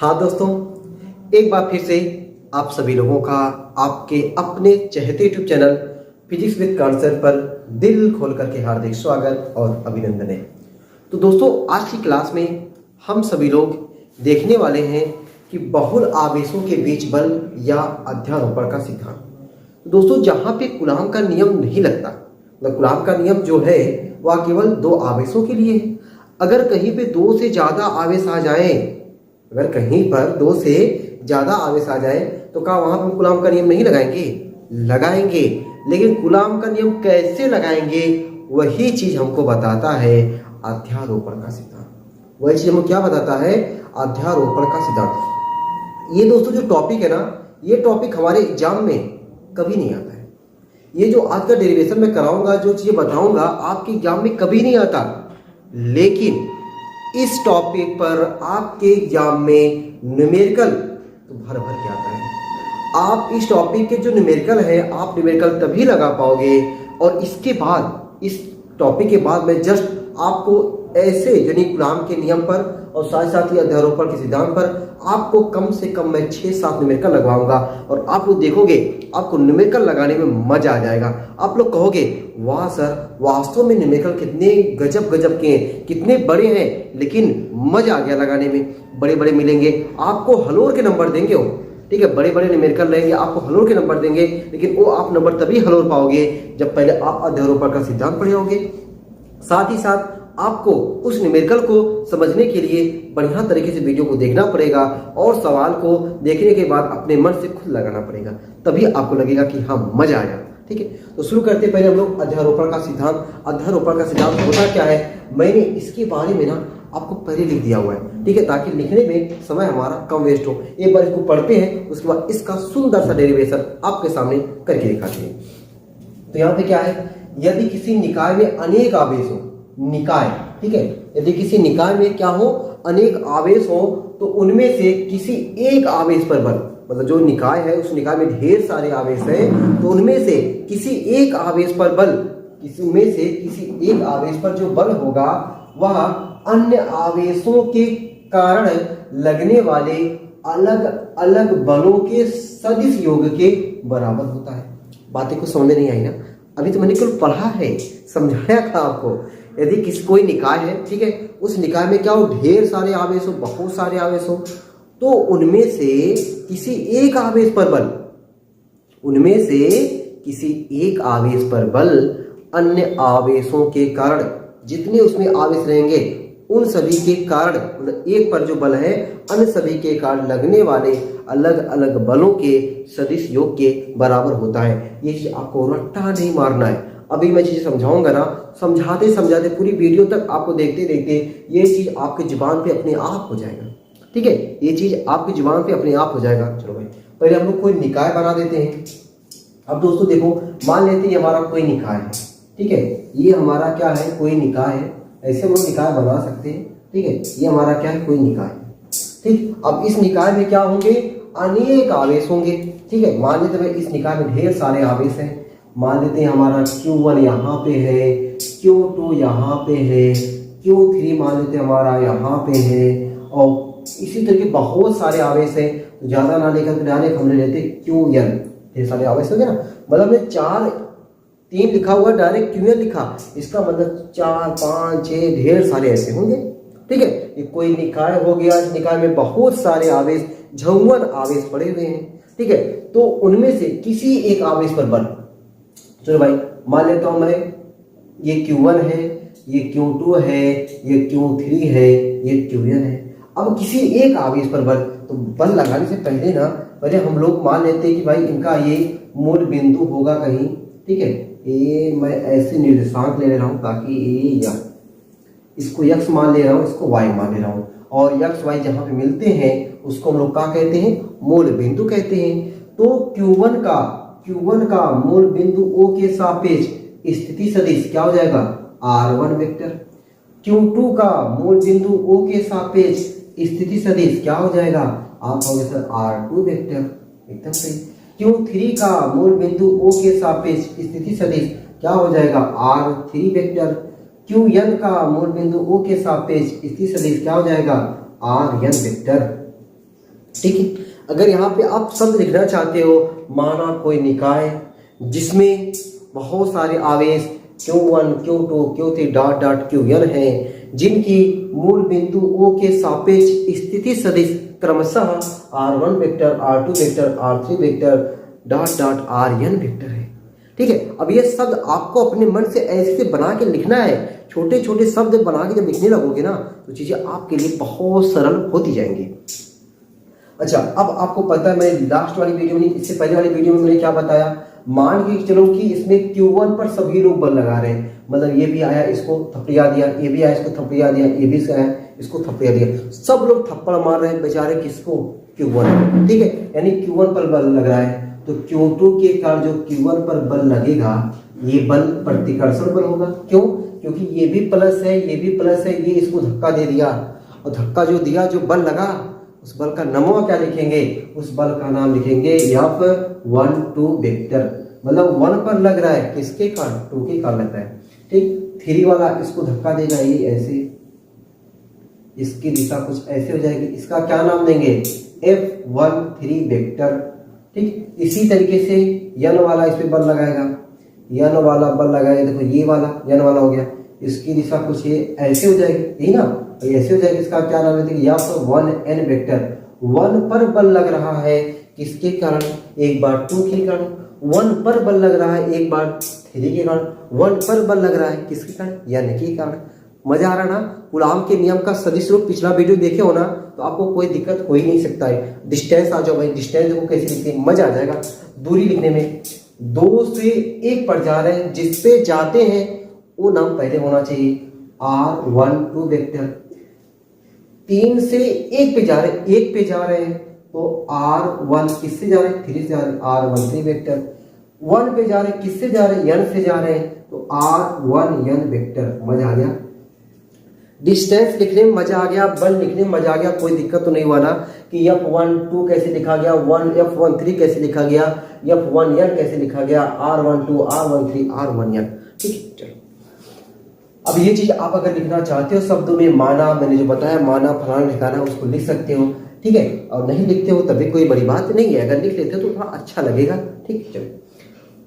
हाँ दोस्तों, एक बार फिर से आप सभी लोगों का आपके अपने चहेते YouTube channel physics with concept पर दिल खोल करके हार्दिक स्वागत और अभिनंदन है। तो दोस्तों, आज की क्लास में हम सभी लोग देखने वाले हैं कि बहुल आवेशों के बीच बल या अध्यारोपण का सिद्धांत। तो दोस्तों, जहाँ पे कूलाम का नियम नहीं लगता, मतलब कूलाम का नियम जो है वह केवल दो आवेशों के लिए है। अगर कहीं पे दो से ज्यादा आवेश आ जाए, अगर कहीं पर दो से ज्यादा आवेश आ जाए तो क्या वहां पर कूलाम का नियम नहीं लगाएंगे? लगाएंगे। लेकिन कूलाम का नियम कैसे लगाएंगे, वही चीज हमको बताता है अध्यारोपण का सिद्धांत। वही चीज हमको क्या बताता है? अध्यारोपण का सिद्धांत। ये दोस्तों जो टॉपिक है ना, ये टॉपिक हमारे एग्जाम में कभी नहीं आता है। ये जो आज का डेरिवेशन में कराऊंगा, जो चीजें बताऊंगा, आपके एग्जाम में कभी नहीं आता। लेकिन इस टॉपिक पर आपके एग्जाम में न्यूमेरिकल तो भर भर के आता है। आप इस टॉपिक के जो न्यूमेरिकल है, आप न्यूमेरिकल तभी लगा पाओगे। और इसके बाद, इस टॉपिक के बाद मैं जस्ट आपको ऐसे यानी कूलाम के नियम पर और साथ साथ ही अध्यारोपण के सिद्धांत पर आपको कम से कम मैं 6-7 न्यूमेरिकल लगवाऊंगा। और आप लोग देखोगे, आपको न्यूमेरिकल लगाने में मजा आ जाएगा। आप लोग कहोगे, वाह सर, वास्तव में न्यूमेरिकल कितने गजब गजब के हैं, कितने बड़े हैं, लेकिन मजा आ गया लगाने में। बड़े बड़े मिलेंगे, आपको हलोर के नंबर देंगे वो, ठीक है। बड़े बड़े न्यूमेरिकल रहेंगे, आपको हलोर के नंबर देंगे, लेकिन वो आप नंबर तभी हलोर पाओगे जब पहले आप अध्यारोपण का सिद्धांत पढ़े होगे। साथ ही साथ आपको उस न्यूमेरिकल को समझने के लिए बढ़िया तरीके से वीडियो को देखना पड़ेगा और सवाल को देखने के बाद अपने मन से खुद लगाना पड़ेगा, तभी आपको लगेगा कि हाँ मजा आया। ठीक है, तो शुरू करते पहले हम लोग अध्यारोपण का सिद्धांत। अध्यारोपण का सिद्धांत होता क्या है, मैंने इसके बारे में ना आपको पहले लिख दिया हुआ है, ठीक है, ताकि लिखने में समय हमारा कम वेस्ट हो। एक बार इसको पढ़ते हैं, उसके बाद इसका सुंदर सा डेरिवेशन आपके सामने करके दिखाते हैं। तो यहाँ पे क्या है, यदि किसी निकाय में अनेक आवेश हो, निकाय, ठीक है, यदि किसी निकाय में क्या हो, अनेक आवेश हो, तो उनमें से किसी एक आवेश पर बल, मतलब जो निकाय है उस निकाय में ढेर सारे आवेश हैं, तो उनमें से किसी एक आवेश पर बल, इसमें से किसी एक आवेश पर जो बल होगा वह अन्य आवेशों के कारण लगने वाले अलग अलग बलों के सदिश योग के बराबर होता है। बातें कुछ समझ में नहीं आई ना? अभी तो मैंने केवल पढ़ा है, समझाया था आपको। यदि किसी कोई निकाय है, ठीक है, उस निकाय में क्या हो, ढेर सारे आवेश हो, बहुत सारे आवेश हो, तो उनमें से किसी एक आवेश पर बल, उनमें से किसी एक आवेश पर बल अन्य आवेशों के कारण, जितने उसमें आवेश रहेंगे उन सभी के कारण, मतलब एक पर जो बल है अन्य सभी के कारण लगने वाले अलग अलग बलों के सदिश योग के बराबर होता है। ये चीज आपको रट्टा नहीं मारना है। अभी मैं चीजें समझाऊंगा ना, समझाते समझाते पूरी वीडियो तक आपको देखते देखते ये चीज आपके जुबान पे अपने आप हो जाएगा, ठीक है, ये चीज आपकी जुबान पे अपने आप हो जाएगा। चलो भाई, पहले हम लोग कोई निकाय बना देते हैं। अब दोस्तों देखो, मान लेते हैं हमारा कोई निकाय है, ठीक है, ये हमारा क्या है, कोई निकाय है। ऐसे हम लोग निकाय बना सकते हैं, ठीक है, ये हमारा क्या है, कोई निकाय है, ठीक। अब इस निकाय में क्या होंगे, अनेक आवेश होंगे, ठीक है। मान लेते हैं इस निकाय में ढेर सारे आवेश हैं। मान लेते हैं हमारा Q1 यहाँ पे है, Q2 यहाँ पे है, Q3 मान लेते हैं हमारा यहाँ पे है, और इसी तरह के बहुत सारे आवेश हैं। तो ज्यादा ना लेकर के डायरेक्ट हम ले लेते Qn, ढेर सारे आवेश हो गए ना, मतलब हमने 4-3 लिखा हुआ, डायरेक्ट Qn लिखा, इसका मतलब 4, 5, 6 ढेर सारे ऐसे होंगे, ठीक है। ये कोई निकाय हो गया, इस निकाय में बहुत सारे आवेश, झौवन आवेश पड़े हुए हैं, ठीक है। तो उनमें से किसी एक आवेश पर बल, चलो भाई मान लेता हूं मैं, ये Q1 है, ये Q2 है, ये Q3 है, ये Qn है। अब किसी एक आवेश पर बल, तो बल लगाने से पहले ना, पहले हम लोग मान लेते हैं कि भाई इनका ये मूल बिंदु होगा कहीं, ठीक है। ये मैं ऐसे निर्देशांक ले रहा हूं ताकि ये या इसको x मान ले रहा हूं, इसको y मान ले रहा हूं, और x y जहां पे मिलते हैं उसको हम लोग क्या कहते हैं, मूल बिंदु कहते हैं। तो Q1 का मूल बिंदु O के सापेक्ष स्थिति सदिश क्या हो जाएगा, R1 वेक्टर। Q2 का मूल बिंदु O के सापेक्ष स्थिति सदिश क्या हो जाएगा, आप कहोगे सर R2 वेक्टर, एकदम सही। Q3 का मूल बिंदु O के सापेक्ष स्थिति सदिश क्या हो जाएगा, R3 वेक्टर। Qn का मूल बिंदु O के सापेक्ष स्थिति सदिश क्या हो जाएगा, Rn वेक्टर। ठीक है। अगर यहाँ पे आप शब्द लिखना चाहते हो, माना कोई निकाय जिसमें बहुत सारे आवेश Q1, Q2, Q3 dot dot Qn है, जिनकी मूल बिंदु O के सापेक्ष स्थिति सदिश क्रमशः R1 vector, R2 vector, R3 vector dot dot Rn vector है। ठीक है। अब ये शब्द आपको अपने मन से ऐसे बना के लिखना है। छोटे छोटे शब्द बना के जब लिखने लगोगे ना तो चीजें आपके लिए बहुत सरल होती जाएंगी। अच्छा, अब आपको पता है मैंने लास्ट वाली वीडियो में, इससे पहले वाली वीडियो में मैंने क्या बताया, मान के चलो कि इसमें Q1 पर सभी लोग बल लगा रहे हैं, मतलब ये भी आया इसको थपड़िया दिया, ये भी आया इसको थपड़िया दिया, ये भी आया इसको थपड़िया दिया, सब लोग थप्पड़ मार रहे हैं बेचारे किसको, Q1। ठीक है, यानी Q1 पर बल लग रहा है तो Q2 के कारण जो Q1 पर बल लगेगा ये बल प्रतिकर्षण बल होगा। क्यों? क्योंकि ये भी प्लस है, ये भी प्लस है, ये इसको धक्का दे दिया और धक्का जो दिया, जो बल लगा, उस बल का नमूना क्या लिखेंगे, उस बल का नाम लिखेंगे F12 वेक्टर। मतलब 1 पर लग रहा है किसके कारण, 2 के कारण लग रहा है। ठीक, 3 वाला इसको धक्का देगा, ये ऐसे, इसकी दिशा कुछ ऐसे हो जाएगी, इसका क्या नाम देंगे, F13 वेक्टर। ठीक, इसी तरीके से n वाला इस पे बल लगाएगा, n वाला बल लगाएगा, देखो ये वाला n वाला हो गया, इसकी दिशा कुछ ये ऐसे हो जाएगी, यही ना, ऐसे हो जाएगी, इसका क्या नाम है, या तो 1n वेक्टर। 1 पर बल लग रहा है किसके कारण, एक बार 2 के कारण, 1 पर बल लग रहा है एक बार 3 के कारण, 1 पर बल लग रहा है किसके कारण, n के कारण। मजा आ रहा ना। कूलॉम के नियम का सदिश रूप पिछला वीडियो देखे हो ना तो आपको कोई दिक्कत हो ही नहीं सकता है। डिस्टेंस आ जाओ भाई, डिस्टेंस देखो कैसे लिखते हैं, मजा आ जाएगा दूरी लिखने में। 2 से 1 पर जा रहे हैं, जिस पे जाते हैं वो नाम पहले होना चाहिए, R12 वेक्टर। 3 से 1 पे जा रहे हैं, 1 पे जा रहे हैं तो R1 किससे जा रहे हैं, 3 से जा रहे हैं, R13 वेक्टर। 1 पे जा रहे हैं, किससे जा रहे हैं, n से जा रहे हैं तो R1n वेक्टर। मजा आ गया, डिस्टेंस लिखने में मजा आ गया, बल लिखने में मजा आ गया। कोई दिक्कत तो नहीं हुआ ना कि F12 कैसे लिखा गया, F13 कैसे लिखा गया, F1n कैसे लिखा गया, R12, R13, R1n। ठीक है, चलो अब ये चीज आप अगर लिखना चाहते हो शब्दों में, माना मैंने जो बताया, माना फलाना ठिकाना, उसको लिख सकते हो। ठीक है, और नहीं लिखते हो तभी कोई बड़ी बात नहीं है, अगर लिख लेते हो तो थोड़ा अच्छा लगेगा। ठीक है, चलो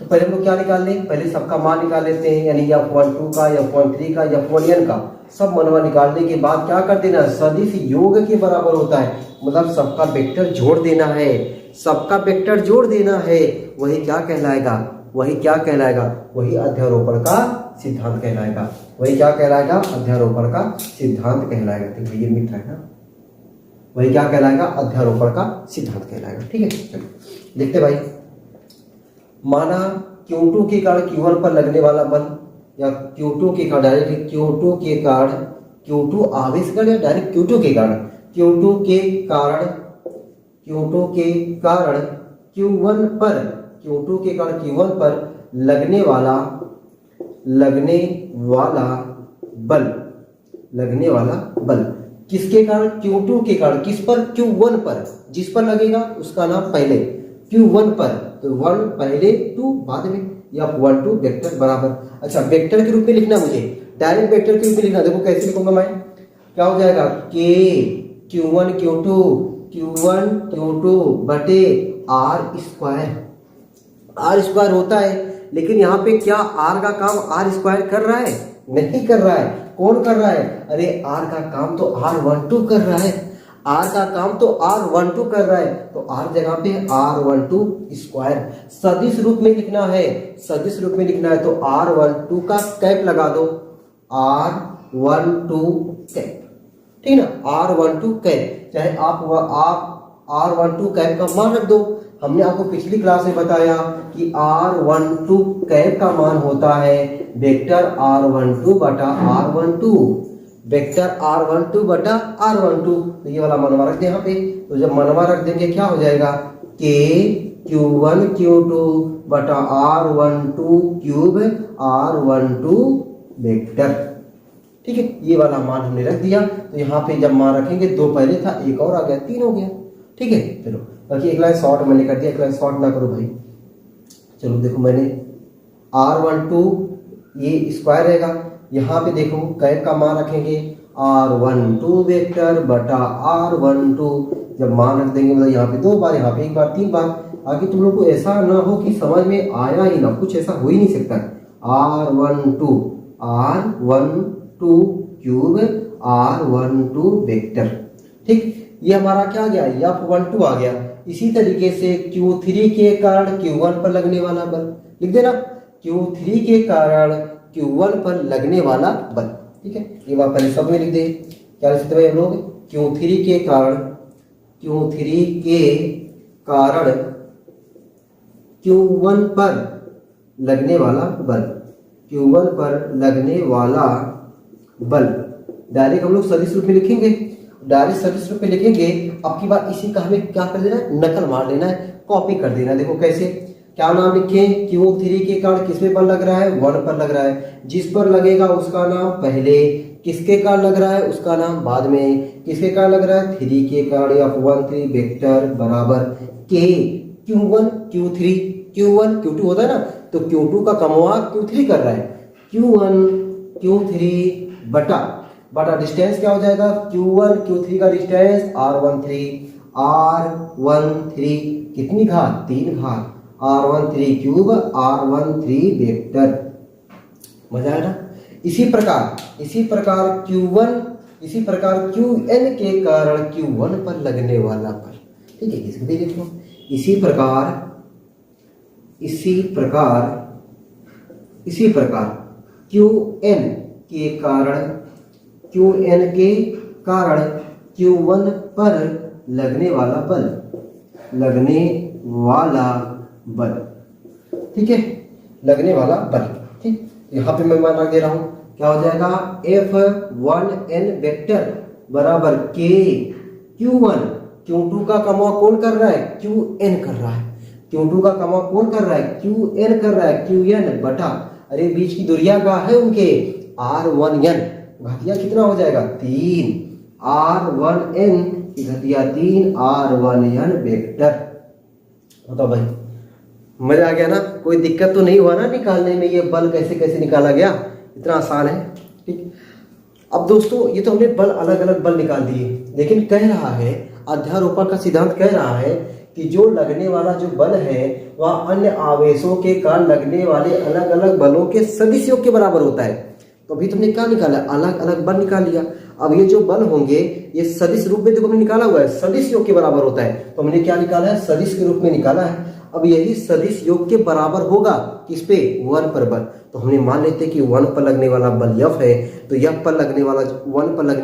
तो पहले हम लोग क्या निकाल लें, पहले सबका मान निकाल लेते हैं, यानी F12 का, F13 का, F1n का सब मनवा निकालने के बाद क्या कर देना, सदिश योग के बराबर होता है, मतलब सबका वेक्टर जोड़ देना है, सबका वेक्टर जोड़ देना है। वही क्या कहलाएगा, वही क्या कहलाएगा, वही अध्यारोपण का सिद्धांत कहलाएगा। वही क्या कहलाएगा, अध्यारोपण का सिद्धांत कहलाएगा। ठीक है, ये मिट रहा है ना, वही क्या कहलाएगा, अध्यारोपण का सिद्धांत कहलाएगा। ठीक है, चलो देखते भाई, माना Q2 के कारण Q1 पर लगने वाला बल, या Q2 के कारण डायरेक्ट Q2 के कारण, Q2 आवेश का या डायरेक्ट Q2 के कारण, Q2 के कारण, Q2 के कारण Q1 पर, Q2 के कारण Q1 पर लगने वाला बल, लगने वाला बल किसके कारण, Q2 के कारण, किस पर, Q1 पर, जिस पर लगेगा उसका नाम पहले, Q1 पर, तो 1 पहले 2 बाद में, या F12 वेक्टर बराबर। अच्छा, वेक्टर के रूप में लिखना, मुझे डायरेक्ट वेक्टर के रूप में लिखना, देखो कैसे लिखूंगा मैं, क्या हो जाएगा, K Q1 Q2 बटे R स्क्वायर। R स्क्वायर होता है, लेकिन यहाँ पे क्या R का काम R स्क्वायर कर रहा है, नहीं कर रहा है। कौन कर रहा है, अरे R का काम तो R12 कर रहा है, R का काम तो R12 कर रहा है, तो R जगह पे R12 स्क्वायर। सदिश रूप में लिखना है, सदिश रूप में लिखना है तो R12 का कैप लगा दो, R12 कैप, ठीक ना, R12 कैप, चाहे आप R12 कैप का मान रख दो। हमने आपको पिछली क्लास में बताया कि R12 कैप का मान होता है वेक्टर R12 बटा R12, वेक्टर R12 बटा R12। तो ये वाला मनवा रख दे यहाँ पे, तो जब मनवा रख देंगे क्या हो जाएगा, K Q1 Q2 बटा R12 क्यूब R12 वेक्टर। ठीक है, ये वाला मान हमने रख दिया। तो यहाँ पे जब मान रखेंगे, 2 पहले था, 1 और आ गया, 3 हो गया। ठीक है, चलो बाकी एक लाइन शॉर्ट मैंने कर दिया, एक लाइन शॉर्ट ना करो भाई। चलो देखो, मैंने R12 ये स्क्वायर रहेगा, यहाँ पे देखो कैप का मान रखेंगे R12 वेक्टर बटा R12। जब मान रख देंगे मतलब यहाँ पे 2 बार, यहाँ पे 1 बार, 3 बार। आगे तुम लोग को ऐसा ना हो कि समझ में आया ही ना, कुछ ऐसा हो ही नहीं सकता। R12 cube R12 vector. ठीक, ये हमारा क्या आ गया, F12 आ गया। इसी तरीके से Q3 के कारण Q1 पर लगने वाला बल लिख देना, Q3 के कारण Q1 पर लगने वाला बल। ठीक है, ये बात पहले सब में लिख दे। क्या लिख सकते हैं हम लोग, Q3 के कारण Q1 पर लगने वाला बल, Q1 पर लगने वाला बल। डायरेक्ट हम लोग सदिश रूप में लिखेंगे, डायरेक्ट सदिश रूप में लिखेंगे। अब की बार इसी का हमें क्या कर देना है, नकल मार लेना है, कॉपी कर देना है। देखो कैसे, क्या नाम लिखें, Q3 के कारण किस पे बल लग रहा है, 1 पर लग रहा है। जिस पर लगेगा उसका नाम पहले, किसके कारण लग रहा है उसका नाम बाद में। किसके कारण लग रहा है, 3 के कारण, F13 वेक्टर बराबर K Q1 Q3, Q1 Q2 होता है ना, तो Q2 का कमवा Q3 कर रहा है, Q1 Q3 बटा डिस्टेंस क्या हो जाएगा, Q1 Q3 का डिस्टेंस R13 कितनी घात, 3 घात, R13 क्यूब R13 वेक्टर। मजा आया ना। इसी प्रकार Qn के कारण Q1 पर लगने वाला बल। ठीक है, इसको भी लिख लो। इसी प्रकार Qn के कारण Q1 पर लगने वाला बल। ठीक है, लगने वाला बल। ठीक, यहाँ पे मैं मान रख दे रहा हूं, क्या हो जाएगा, F1n वेक्टर बराबर K Q1, Q2 का कमवा कौन कर रहा है, Qn कर रहा है। Q2 का कमवा कौन कर रहा है, Qn कर रहा है, Qn बटा, अरे बीच की दूरिया क्या है उनके, R1n, घातिया कितना हो जाएगा, 3, R1n की घातिया 3 R1n वेक्टर। बताओ भाई, मजा आ गया ना, कोई दिक्कत तो नहीं हुआ ना निकालने में, ये बल कैसे कैसे निकाला गया, इतना आसान है। ठीक, अब दोस्तों ये तो हमने बल अलग अलग बल निकाल दिए, लेकिन कह रहा है अध्यारोपण का सिद्धांत कह रहा है कि जो लगने वाला जो बल है वह अन्य आवेशों के कारण लगने वाले अलग अलग बलों के सदिश योग के बराबर होता है। तो अभी तुमने क्या निकाला, अलग अलग बल निकाल लिया। अब ये जो बल होंगे ये सदिश रूप में देखो हमने निकाला हुआ है, सदिश योग के बराबर होता है। तो हमने क्या निकाला है, सदिश के रूप में निकाला है। अब यही सदिश योग के बराबर होगा किस पे, 1 पर बल। तो हमने मान लेते कि 1 पर लगने वाला बल F है, तो 1 पर लगने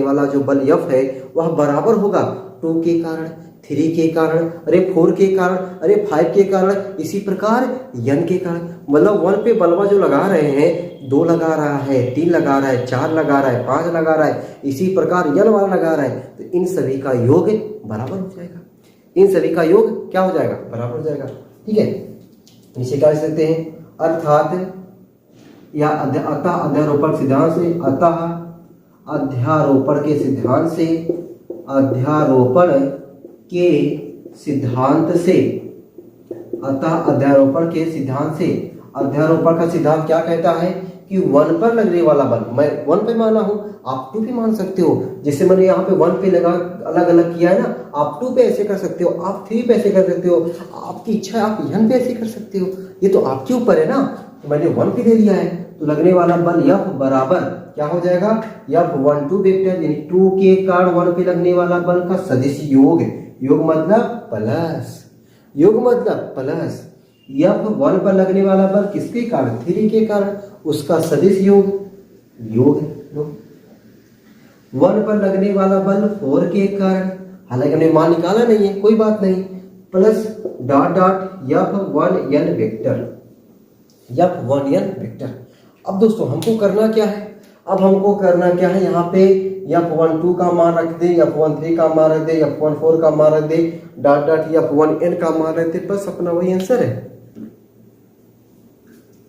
वाला जो बल F है वह बराबर होगा 2 के कारण, 3 के कारण, अरे 4 के कारण, अरे 5 के कारण, इसी प्रकार n के कारण। मतलब 1 पे बलवा जो लगा रहे हैं, 2 लगा रहा है, 3 लगा रहा है, 4 लगा रहा है, 5 लगा रहा है, इसी प्रकार n वाला लगा रहा है, तो इन सभी का योग बराबर हो जाएगा। इन सभी का योग क्या हो जाएगा, बराबर हो जाएगा। ठीक है, नीचे क्या लिख सकते हैं, अर्थात या अतः अध्यारोपण के सिद्धांत से अध्यारोपण का सिद्धांत क्या कहता है कि 1 पर लगने वाला बल, मैं 1 पे माना हूं, आप 2 पे मान सकते हो। जैसे मैंने यहाँ पे 1 पे लगा अलग अलग किया है ना, आप 2 पे ऐसे कर सकते हो, आप 3 पे ऐसे कर सकते हो, आपकी इच्छा है आप n पे ऐसे कर सकते हो, ये तो आपके ऊपर है ना। तो मैंने 1 पे ले लिया है, तो लगने वाला बल F बराबर क्या हो जाएगा, F12 वेक्टर, यानी 2 के कारण 1 पे लगने वाला बल का सदिश योग मतलब प्लस F1 पर लगने वाला बल किसके कारण, 3 के कारण, उसका सदिश योग 1 पर लगने वाला बल 4 के कारण, हालांकि हमने मान निकाला नहीं है, कोई बात नहीं, प्लस F1n वेक्टर। अब दोस्तों हमको करना क्या है, यहाँ पे F12 का मान रख दे, F13 का मान रख दे, F14 का मान रख दे, F1n का मान रख दे, बस अपना वही आंसर है।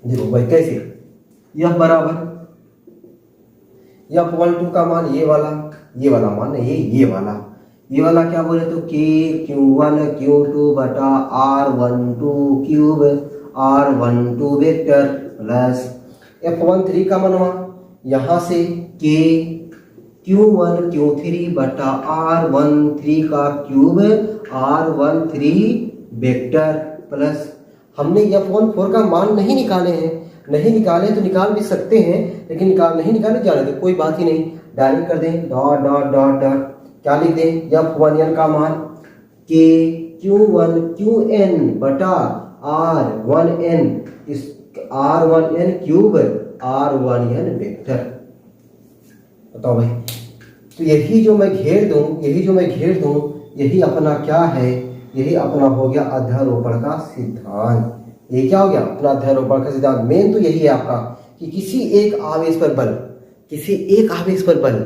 देखो भाई कैसे, यह बराबर F12 का मान ये वाला मान नहीं, ये वाला क्या बोले तो K Q1 Q2 बटा R12 cube R12 vector plus F13 का मनवा यहाँ से K Q1 Q3 बटा R13 का क्यूब R13 वेक्टर प्लस हमने F14 का मान नहीं निकाले हैं, नहीं निकाले तो निकाल भी सकते हैं, लेकिन नहीं निकाले जाने दे, कोई बात ही नहीं, डायरेक्ट कर दें डॉट डॉट डॉट डॉट, क्या लिख दें F1n का मान के Q1 Qn बटा R1n, इस R1n क्यूब R1n वेक्टर। बताओ भाई, तो यही जो मैं घेर दूं यही अपना क्या है, यही अपना हो गया अध्यारोपण का सिद्धांत। ये क्या हो गया अपना अध्यारोपण का सिद्धांत। मेन तो यही है आपका कि किसी एक आवेश पर बल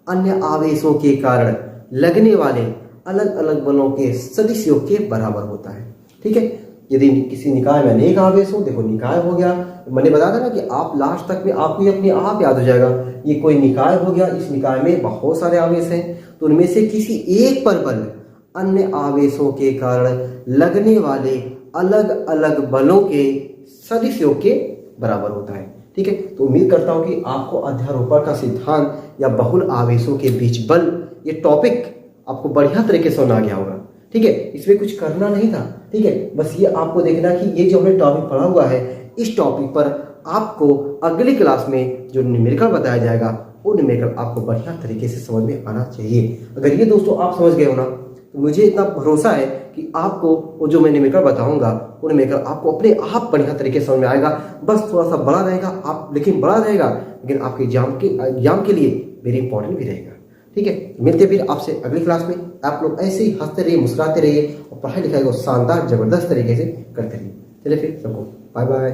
अन्य आवेशों के कारण लगने वाले अलग अलग बलों के सदिशों के बराबर होता है। ठीक है, यदि किसी निकाय में अनेक आवेश हो, देखो निकाय हो गया, मैंने बताया था ना कि आप लास्ट तक में आपको ये अपने आप याद हो जाएगा, ये कोई निकाय हो गया, इस निकाय में बहुत सारे आवेश हैं, तो उनमें से किसी एक पर बल अन्य आवेशों के कारण लगने वाले अलग अलग बलों के सदिशों के बराबर होता है। ठीक है, तो उम्मीद करता हूं कि आपको अध्यारोपण का सिद्धांत या बहुल आवेशों के बीच बल, ये टॉपिक आपको बढ़िया तरीके से समझ आ गया होगा। ठीक है, इसमें कुछ करना नहीं था। ठीक है, बस ये आपको देखना कि ये जो हमने टॉपिक पढ़ा हुआ है, इस टॉपिक पर आपको अगली क्लास में जो न्यूमेरिकल बताया जाएगा वो न्यूमेरिकल आपको बढ़िया तरीके से समझ में आना चाहिए। अगर ये दोस्तों आप समझ गए हो ना, तो मुझे इतना भरोसा है कि आपको वो जो मैं न्यूमेरिकल बताऊंगा वो न्यूमेरिकल आपको अपने आप बढ़िया तरीके से समझ में आएगा। बस थोड़ा सा बड़ा रहेगा आप, लेकिन बड़ा रहेगा, लेकिन आपके एग्जाम के लिए वेरी इंपॉर्टेंट भी रहेगा। ठीक है, मिलते फिर आपसे अगली क्लास में। आप लोग ऐसे ही हंसते रहिए, मुस्कुराते रहिए और पढ़ाई लिखाई को शानदार जबरदस्त तरीके से करते रहिए। चलिए फिर सबको बाय बाय।